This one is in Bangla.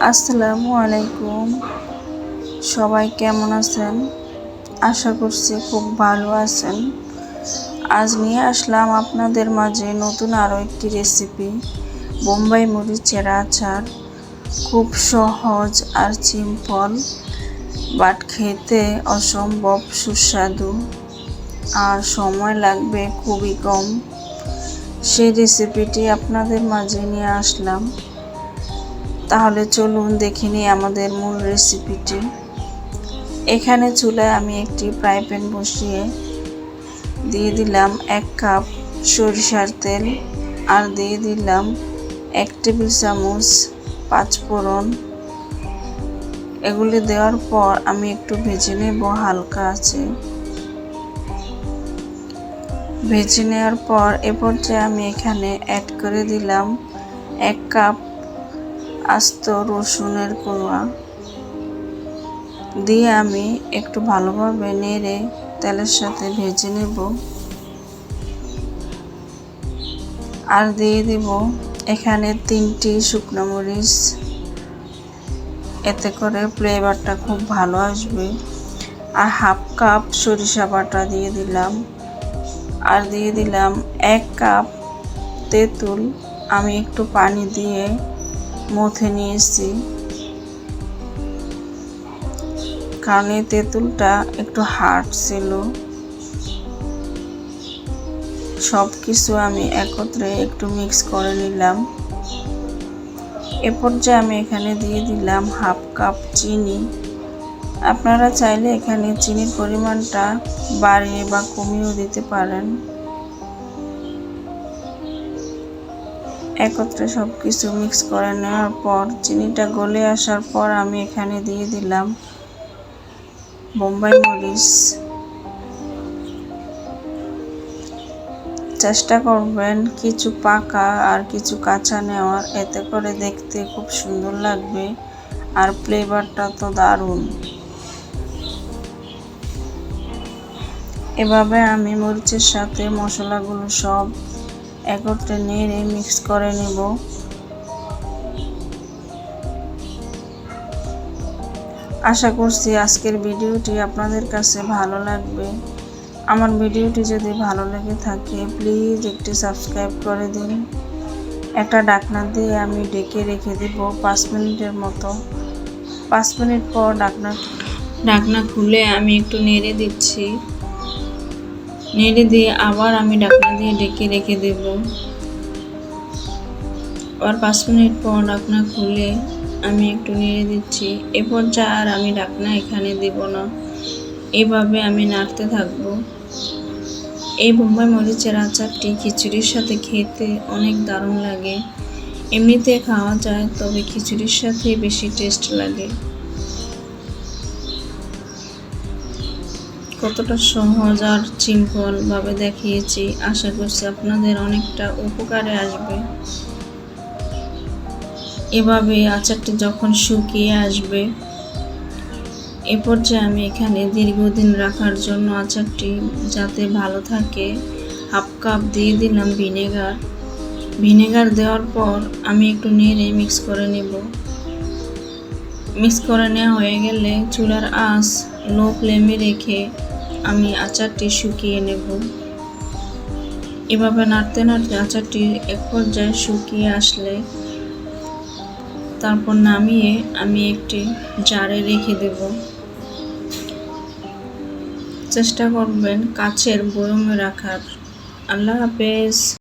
আসসালামু আলাইকুম। সবাই কেমন আছেন? আশা করছি খুব ভালো আছেন। আজ নিয়ে আসলাম আপনাদের মাঝে নতুন আরও একটি রেসিপি, বোম্বাই মরিচের আচার। খুব সহজ আর সিম্পল, বাট খেতে অসম্ভব সুস্বাদু আর সময় লাগবে খুবই কম। সেই রেসিপিটি আপনাদের মাঝে নিয়ে আসলাম। তাহলে চলুন দেখে নিই আমাদের মূল রেসিপিটি। এখানে চুলায় আমি একটি ফ্রাই প্যান বসিয়ে দিয়ে দিলাম 1 কাপ সরিষার তেল, আর দিয়ে দিলাম 1 টেবিল চামচ পাঁচফোড়ন। এগুলি দেওয়ার পর আমি একটু ভেজে নেব হালকা আছে। ভেজে নেওয়ার পর এ পর্যায়ে আমি এখানে অ্যাড করে দিলাম 1 কাপ আস্ত রসুনের কোয়া দিয়ে আমি একটু ভালোভাবে নেড়ে তেলের সাথে ভেজে নেব। আর দিয়ে দিব এখানে 3টি শুকনো মরিচ, এতে করে ফ্লেভারটা খুব ভালো আসবে। আর 1/2 কাপ সরিষা বাটা দিয়ে দিলাম। আর দিয়ে দিলাম 1 কাপ তেঁতুল, আমি একটু পানি দিয়ে মথে নিয়েছি, কারণ এই তেঁতুলটা একটু হার্ড ছিল। সব কিছু আমি একত্রে একটু মিক্স করে নিলাম। এ পর্যায়ে আমি এখানে দিয়ে দিলাম 1/2 কাপ চিনি। আপনারা চাইলে এখানে চিনির পরিমাণটা বাড়িয়ে বা কমিয়েও দিতে পারেন। একত্রে সব কিছু মিক্স করে নেওয়ার পর, চিনিটা গলে আসার পর আমি এখানে দিয়ে দিলাম বোম্বাই মরিচ। চেষ্টা করবেন কিছু পাকা আর কিছু কাঁচা নেওয়ার, এতে করে দেখতে খুব সুন্দর লাগবে আর ফ্লেভারটা তো দারুণ। এভাবে আমি মরিচের সাথে মশলাগুলো সব একত্রে নেড়ে মিক্স করে নেব। আশা করছি আজকের ভিডিওটি আপনাদের কাছে ভালো লাগবে। আমার ভিডিওটি যদি ভালো লেগে থাকে প্লিজ একটু সাবস্ক্রাইব করে দিন। একটা ঢাকনা দিয়ে আমি ঢেকে রেখে দেব 5 মিনিটের মতো। 5 মিনিট পর ঢাকনা খুলে আমি একটু নেড়ে দিচ্ছি। নেড়ে দিয়ে আবার আমি ঢাকনা দিয়ে ঢেকে রেখে দেব। আবার 5 মিনিট পর ঢাকনা খুলে আমি একটু নেড়ে দিচ্ছি। এ পর্যায়ে আর আমি ঢাকনা এখানে দেব না, এভাবে আমি নাড়তে থাকবো। এই বোম্বাই মরিচের আচারটি খিচুড়ির সাথে খেতে অনেক দারুণ লাগে। এমনিতে খাওয়া যায়, তবে খিচুড়ির সাথে বেশি টেস্ট লাগে। কতটা সহজ আর সিম্পল ভাবে দেখিয়েছি, আশা করছি আপনাদের অনেকটা উপকারে আসবে। এভাবে আচারটি যখন শুকিয়ে আসবে, এ পর্যায়ে আমি এখানে দীর্ঘদিন রাখার জন্য আচারটি যাতে ভালো থাকে 1/2 কাপ দিয়ে দিলাম ভিনেগার। ভিনেগার দেওয়ার পর আমি একটু নেড়ে মিক্স করে নেব। মিক্স করে নেওয়া হয়ে গেলে চুলার আঁচ লো ফ্লেমে রেখে আমি আচারটি শুকিয়ে নেব। এভাবে নাড়তে নাড়তে আচারটি এক পর্যায়ে শুকিয়ে আসলে তারপর নামিয়ে আমি একটি জারে রেখে দেব। চেষ্টা করবেন কাচের বয়মে রাখার। আল্লাহ হাফেজ।